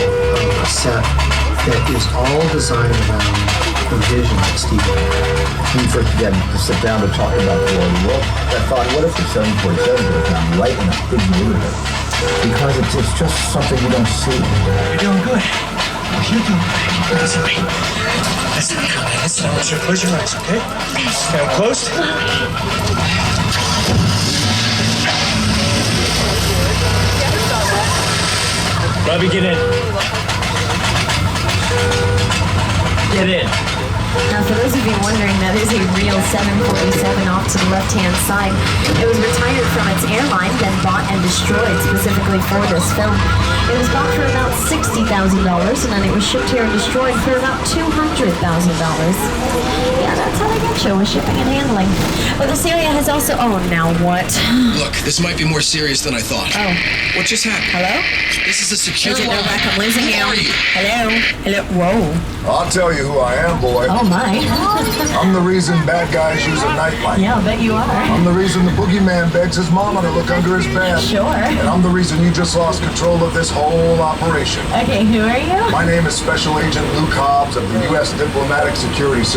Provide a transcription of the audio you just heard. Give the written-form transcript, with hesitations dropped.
a set that is all designed around the vision that Steve had. When you first began to sit down to talk about the world, I thought, what if the 747 would have found right in a big neighborhood? Because it's just something you don't see. You're doing good. You're doing good. Listen to me. Listen, I want you to close your eyes, okay? Okay, closed. Robbie, get in. Get in. Now, for those of you wondering, that is a real 747 off to the left-hand side. It was retired from its airline, then bought and destroyed specifically for this film. It was bought for about $60,000, and then it was shipped here and destroyed for about $200,000. Yeah, that's how they get you with shipping and handling. But this area has also... Oh, now what? Look, this might be more serious than I thought. Oh. What just happened? Hello? This is a secure Agent line. Novak, I'm losing you. Who are you? Hello? Hello? Whoa. I'll tell you who I am, boy. Oh, my. I'm the reason bad guys use a nightlight. Yeah, I bet you are. I'm the reason the boogeyman begs his mama to look under his bed. Sure. And I'm the reason you just lost control of this whole operation. Okay, who are you? My name is Special Agent Luke Hobbs of the U.S. Diplomatic Security Service.